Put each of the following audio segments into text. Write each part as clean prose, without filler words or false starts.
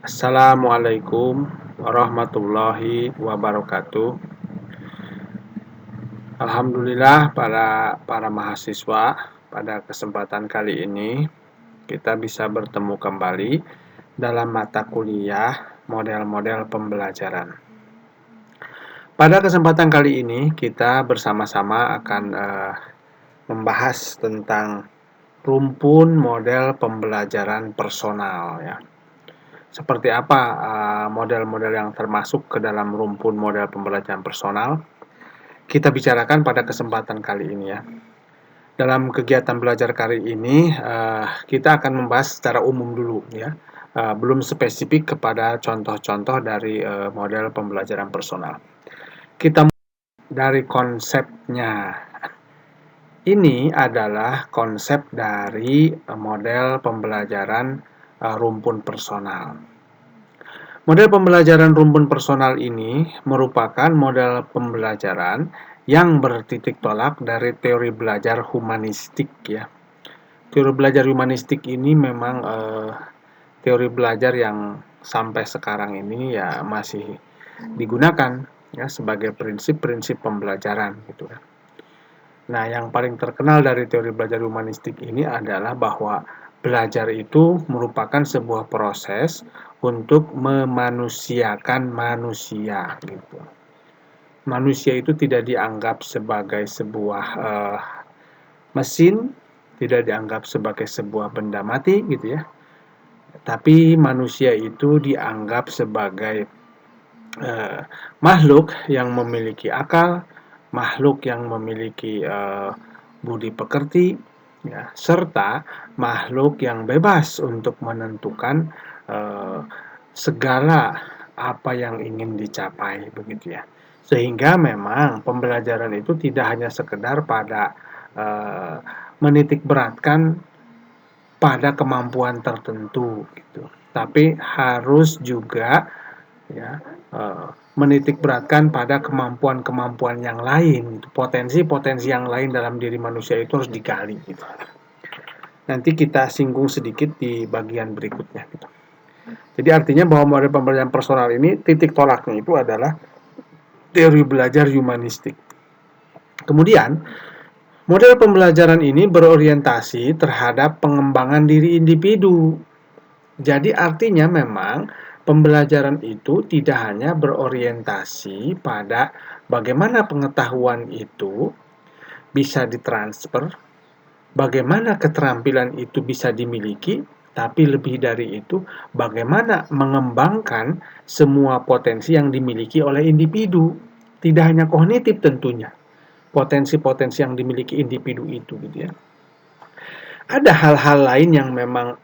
Assalamualaikum warahmatullahi wabarakatuh. Alhamdulillah para mahasiswa, pada kesempatan kali ini kita bisa bertemu kembali dalam mata kuliah model-model pembelajaran. Pada kesempatan kali ini kita bersama-sama akan membahas tentang rumpun model pembelajaran personal ya. Seperti apa model-model yang termasuk ke dalam rumpun model pembelajaran personal? Kita bicarakan pada kesempatan kali ini ya. Dalam kegiatan belajar kali ini kita akan membahas secara umum dulu ya. Belum spesifik kepada contoh-contoh dari model pembelajaran personal. Kita mulai dari konsepnya. Ini adalah konsep dari model pembelajaran rumpun personal. Model pembelajaran rumpun personal ini merupakan model pembelajaran yang bertitik tolak dari teori belajar humanistik ya. Teori belajar humanistik ini memang teori belajar yang sampai sekarang ini ya masih digunakan ya sebagai prinsip-prinsip pembelajaran gitu kan. Nah, yang paling terkenal dari teori belajar humanistik ini adalah bahwa belajar itu merupakan sebuah proses untuk memanusiakan manusia gitu. Manusia itu tidak dianggap sebagai sebuah mesin, tidak dianggap sebagai sebuah benda mati gitu ya. Tapi manusia itu dianggap sebagai makhluk yang memiliki akal, makhluk yang memiliki budi pekerti, ya, serta makhluk yang bebas untuk menentukan segala apa yang ingin dicapai, begitu ya. Sehingga memang pembelajaran itu tidak hanya sekedar pada menitik beratkan pada kemampuan tertentu, gitu, tapi harus juga ya menitik beratkan pada kemampuan-kemampuan yang lain, potensi-potensi yang lain dalam diri manusia itu harus digali gitu. Nanti kita singgung sedikit di bagian berikutnya gitu. Jadi artinya bahwa model pembelajaran personal ini titik tolaknya itu adalah teori belajar humanistik. Kemudian model pembelajaran ini berorientasi terhadap pengembangan diri individu. Jadi artinya memang pembelajaran itu tidak hanya berorientasi pada bagaimana pengetahuan itu bisa ditransfer, bagaimana keterampilan itu bisa dimiliki, tapi lebih dari itu bagaimana mengembangkan semua potensi yang dimiliki oleh individu. Tidak hanya kognitif tentunya, potensi-potensi yang dimiliki individu itu gitu ya. Ada hal-hal lain yang memang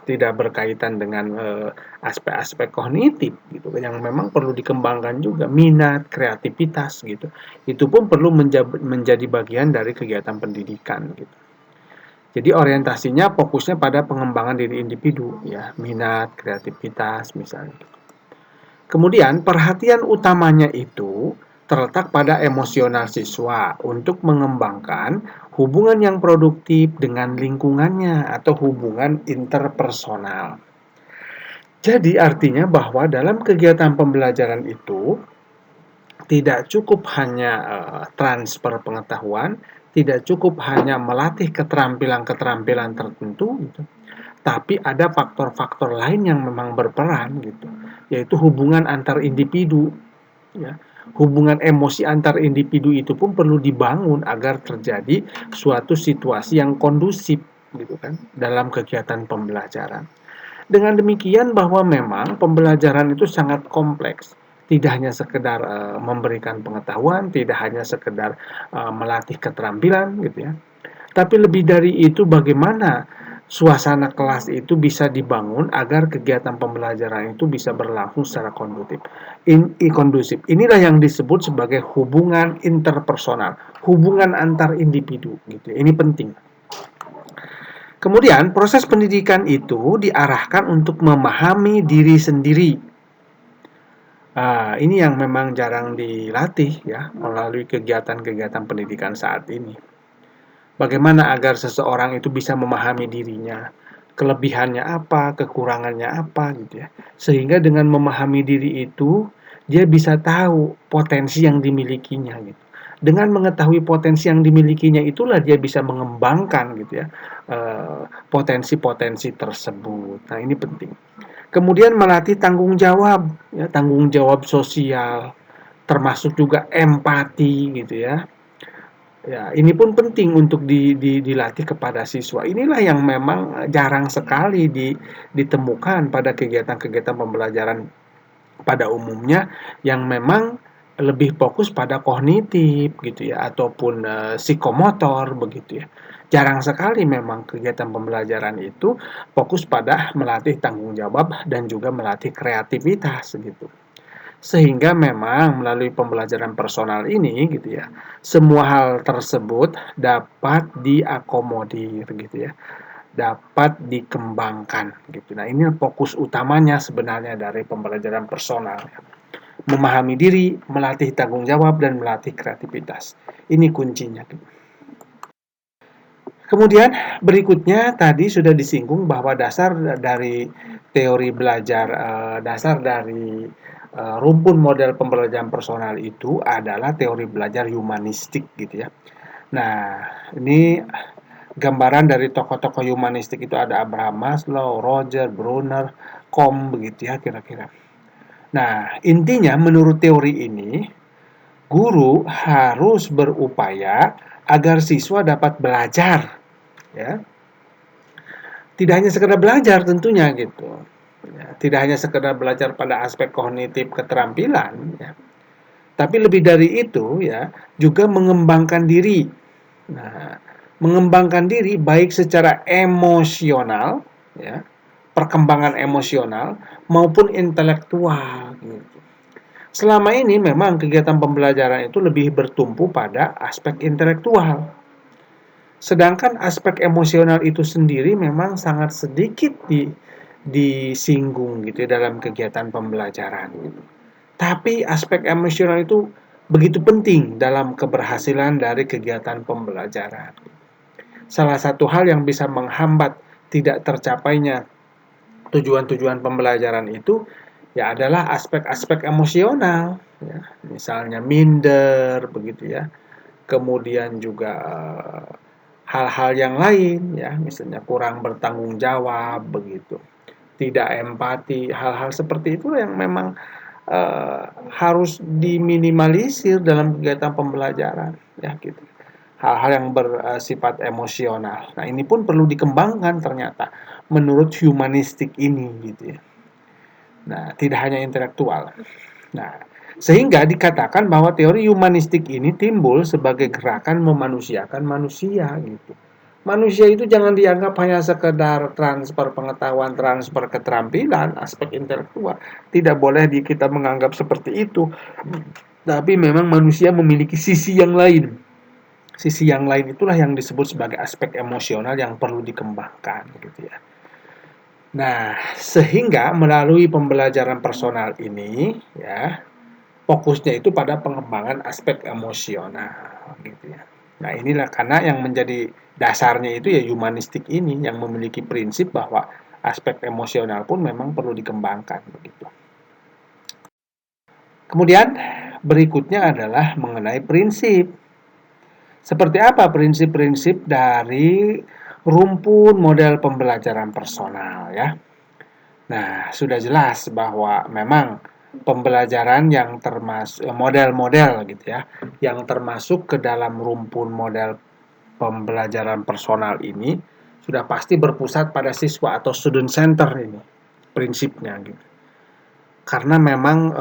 tidak berkaitan dengan aspek-aspek kognitif gitu yang memang perlu dikembangkan juga, minat, kreativitas gitu. Itu pun perlu menjadi bagian dari kegiatan pendidikan gitu. Jadi orientasinya fokusnya pada pengembangan diri individu ya, minat, kreativitas misalnya. Kemudian perhatian utamanya itu terletak pada emosional siswa untuk mengembangkan hubungan yang produktif dengan lingkungannya atau hubungan interpersonal. Jadi artinya bahwa dalam kegiatan pembelajaran itu tidak cukup hanya transfer pengetahuan, tidak cukup hanya melatih keterampilan-keterampilan tertentu gitu, tapi ada faktor-faktor lain yang memang berperan gitu, yaitu hubungan antar individu ya. Hubungan emosi antar individu itu pun perlu dibangun agar terjadi suatu situasi yang kondusif gitu kan dalam kegiatan pembelajaran. Dengan demikian bahwa memang pembelajaran itu sangat kompleks, tidak hanya sekedar memberikan pengetahuan, tidak hanya sekedar melatih keterampilan gitu ya. Tapi lebih dari itu bagaimana suasana kelas itu bisa dibangun agar kegiatan pembelajaran itu bisa berlangsung secara kondusif. Inilah yang disebut sebagai hubungan interpersonal, hubungan antar individu gitu. Ini penting. Kemudian proses pendidikan itu diarahkan untuk memahami diri sendiri. Ini yang memang jarang dilatih ya melalui kegiatan-kegiatan pendidikan saat ini. Bagaimana agar seseorang itu bisa memahami dirinya, kelebihannya apa, kekurangannya apa gitu ya. Sehingga dengan memahami diri itu, dia bisa tahu potensi yang dimilikinya gitu. Dengan mengetahui potensi yang dimilikinya itulah dia bisa mengembangkan gitu ya, potensi-potensi tersebut. Nah, ini penting. Kemudian melatih tanggung jawab, ya, tanggung jawab sosial, termasuk juga empati gitu ya. Ya, ini pun penting untuk dilatih kepada siswa. Inilah yang memang jarang sekali ditemukan pada kegiatan-kegiatan pembelajaran pada umumnya yang memang lebih fokus pada kognitif gitu ya ataupun psikomotor begitu ya. Jarang sekali memang kegiatan pembelajaran itu fokus pada melatih tanggung jawab dan juga melatih kreativitas gitu. Sehingga memang melalui pembelajaran personal ini gitu ya, semua hal tersebut dapat diakomodir gitu ya, dapat dikembangkan gitu. Nah, ini fokus utamanya sebenarnya dari pembelajaran personal ya. Memahami diri, melatih tanggung jawab dan melatih kreativitas. Ini kuncinya gitu. Kemudian berikutnya tadi sudah disinggung bahwa dasar dari teori belajar, dasar dari rumpun model pembelajaran personal itu adalah teori belajar humanistik gitu ya. Nah, ini gambaran dari tokoh-tokoh humanistik itu ada Abraham Maslow, Roger, Brunner, begitu ya kira-kira. Nah, intinya menurut teori ini, guru harus berupaya agar siswa dapat belajar ya, tidak hanya sekedar belajar tentunya gitu ya, tidak hanya sekedar belajar pada aspek kognitif keterampilan ya, tapi lebih dari itu ya juga mengembangkan diri. Nah, mengembangkan diri baik secara emosional ya, perkembangan emosional maupun intelektual gitu. Selama ini memang kegiatan pembelajaran itu lebih bertumpu pada aspek intelektual. Sedangkan aspek emosional itu sendiri memang sangat sedikit disinggung gitu ya dalam kegiatan pembelajaran gitu. Tapi aspek emosional itu begitu penting dalam keberhasilan dari kegiatan pembelajaran. Salah satu hal yang bisa menghambat tidak tercapainya tujuan-tujuan pembelajaran itu ya adalah aspek-aspek emosional ya. Misalnya minder begitu ya. Kemudian juga hal-hal yang lain ya, misalnya kurang bertanggung jawab begitu, tidak empati, hal-hal seperti itu yang memang harus diminimalisir dalam kegiatan pembelajaran ya gitu. Hal-hal yang bersifat emosional. Nah, ini pun perlu dikembangkan ternyata menurut humanistik ini gitu ya. Nah, tidak hanya intelektual. Nah, sehingga dikatakan bahwa teori humanistik ini timbul sebagai gerakan memanusiakan manusia gitu. Manusia itu jangan dianggap hanya sekedar transfer pengetahuan, transfer keterampilan, aspek intelektual. Tidak boleh kita menganggap seperti itu. Tapi memang manusia memiliki sisi yang lain. Sisi yang lain itulah yang disebut sebagai aspek emosional yang perlu dikembangkan gitu ya. Nah, sehingga melalui pembelajaran personal ini ya, fokusnya itu pada pengembangan aspek emosional gitu ya. Nah, inilah karena yang menjadi dasarnya itu ya humanistik ini yang memiliki prinsip bahwa aspek emosional pun memang perlu dikembangkan begitu. Kemudian berikutnya adalah mengenai prinsip. Seperti apa prinsip-prinsip dari rumpun model pembelajaran personal ya. Nah, sudah jelas bahwa memang pembelajaran yang termasuk model-model gitu ya, yang termasuk ke dalam rumpun model pembelajaran personal ini sudah pasti berpusat pada siswa atau student center ini prinsipnya gitu. Karena memang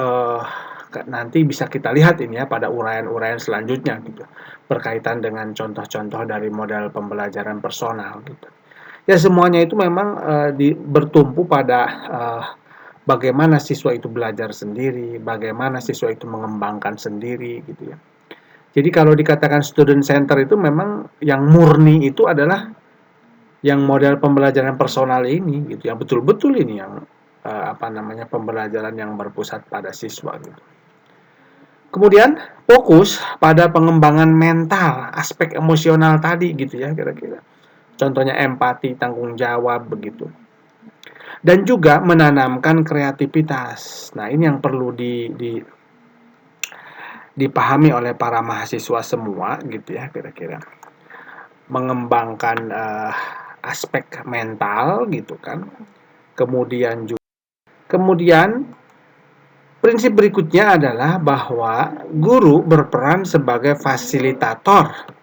nanti bisa kita lihat ini ya pada uraian-uraian selanjutnya gitu berkaitan dengan contoh-contoh dari model pembelajaran personal gitu. Ya semuanya itu memang bertumpu pada bagaimana siswa itu belajar sendiri, bagaimana siswa itu mengembangkan sendiri gitu ya. Jadi kalau dikatakan student center itu memang yang murni itu adalah yang model pembelajaran personal ini gitu, yang betul-betul ini yang pembelajaran yang berpusat pada siswa gitu. Kemudian fokus pada pengembangan mental, aspek emosional tadi gitu ya kira-kira. Contohnya empati, tanggung jawab, begitu. Dan juga menanamkan kreativitas. Nah, ini yang perlu dipahami oleh para mahasiswa semua, gitu ya, kira-kira. Mengembangkan aspek mental, gitu kan. Kemudian prinsip berikutnya adalah bahwa guru berperan sebagai fasilitator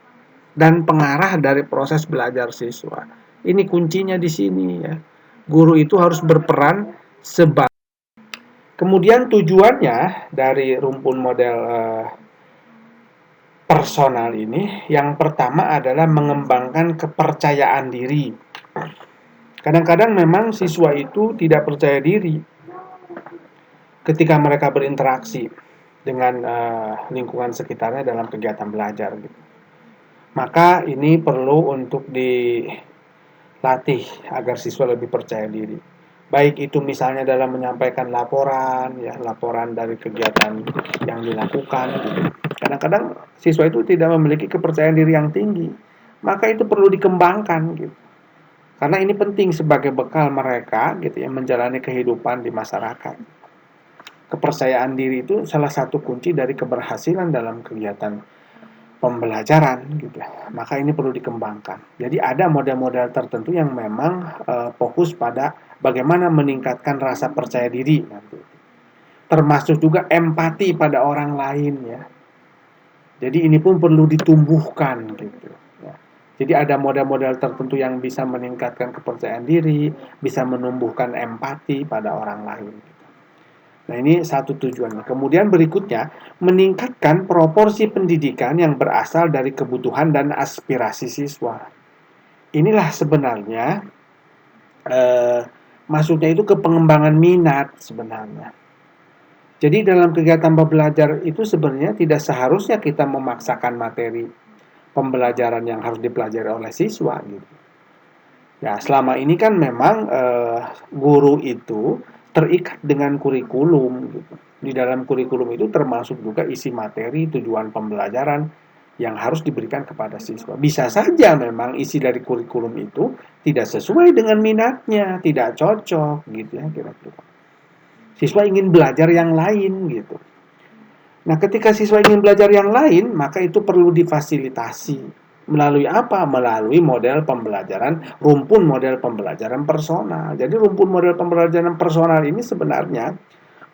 dan pengarah dari proses belajar siswa. Ini kuncinya di sini ya. Guru itu harus berperan sebagai. Kemudian tujuannya dari rumpun model personal ini, yang pertama adalah mengembangkan kepercayaan diri. Kadang-kadang memang siswa itu tidak percaya diri ketika mereka berinteraksi dengan lingkungan sekitarnya dalam kegiatan belajar gitu. Maka ini perlu untuk dilatih agar siswa lebih percaya diri. Baik itu misalnya dalam menyampaikan laporan, ya, laporan dari kegiatan yang dilakukan gitu. Kadang-kadang siswa itu tidak memiliki kepercayaan diri yang tinggi. Maka itu perlu dikembangkan gitu. Karena ini penting sebagai bekal mereka gitu ya menjalani kehidupan di masyarakat. Kepercayaan diri itu salah satu kunci dari keberhasilan dalam kegiatan pembelajaran gitu. Maka ini perlu dikembangkan. Jadi ada model-model tertentu yang memang fokus pada bagaimana meningkatkan rasa percaya diri nanti. Termasuk juga empati pada orang lain ya. Jadi ini pun perlu ditumbuhkan gitu ya. Jadi ada model-model tertentu yang bisa meningkatkan kepercayaan diri, bisa menumbuhkan empati pada orang lain. Nah, ini satu tujuannya. Kemudian berikutnya, meningkatkan proporsi pendidikan yang berasal dari kebutuhan dan aspirasi siswa. Inilah sebenarnya maksudnya itu ke pengembangan minat sebenarnya. Jadi dalam kegiatan belajar itu sebenarnya tidak seharusnya kita memaksakan materi pembelajaran yang harus dipelajari oleh siswa gitu. Ya, selama ini kan memang guru itu terikat dengan kurikulum gitu. Di dalam kurikulum itu termasuk juga isi materi, tujuan pembelajaran yang harus diberikan kepada siswa. Bisa saja memang isi dari kurikulum itu tidak sesuai dengan minatnya, tidak cocok gitu ya kira-kira. Siswa ingin belajar yang lain gitu. Nah, ketika siswa ingin belajar yang lain, maka itu perlu difasilitasi. Melalui apa? Melalui model pembelajaran, rumpun model pembelajaran personal. Jadi rumpun model pembelajaran personal ini sebenarnya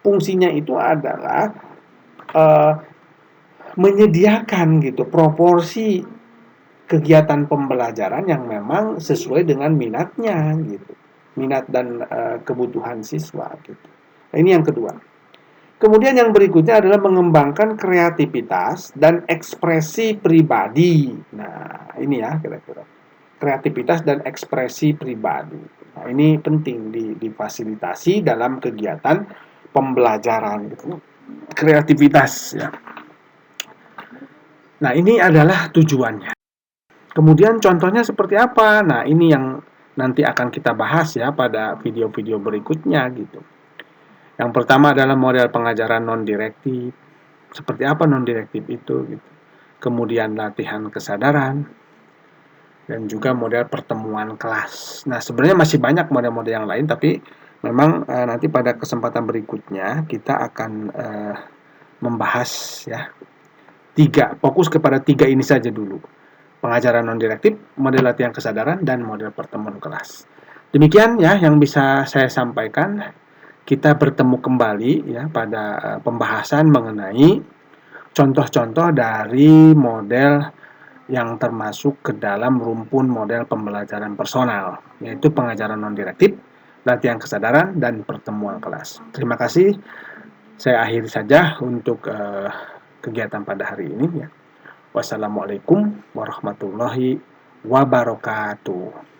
fungsinya itu adalah menyediakan gitu proporsi kegiatan pembelajaran yang memang sesuai dengan minatnya gitu. Minat dan kebutuhan siswa gitu. Nah, ini yang kedua. Kemudian yang berikutnya adalah mengembangkan kreativitas dan ekspresi pribadi. Nah, ini ya kira-kira. Kreativitas dan ekspresi pribadi. Nah, ini penting difasilitasi dalam kegiatan pembelajaran gitu. Kreativitas ya. Nah, ini adalah tujuannya. Kemudian contohnya seperti apa? Nah, ini yang nanti akan kita bahas ya pada video-video berikutnya gitu. Yang pertama adalah model pengajaran non-direktif. Seperti apa non-direktif itu? Gitu. Kemudian latihan kesadaran. Dan juga model pertemuan kelas. Nah, sebenarnya masih banyak model-model yang lain, tapi memang nanti pada kesempatan berikutnya kita akan membahas ya fokus kepada 3 ini saja dulu. Pengajaran non-direktif, model latihan kesadaran, dan model pertemuan kelas. Demikian ya yang bisa saya sampaikan. Kita bertemu kembali ya pada pembahasan mengenai contoh-contoh dari model yang termasuk ke dalam rumpun model pembelajaran personal, yaitu pengajaran non-direktif, latihan kesadaran, dan pertemuan kelas. Terima kasih. Saya akhiri saja untuk kegiatan pada hari ini ya. Wassalamualaikum warahmatullahi wabarakatuh.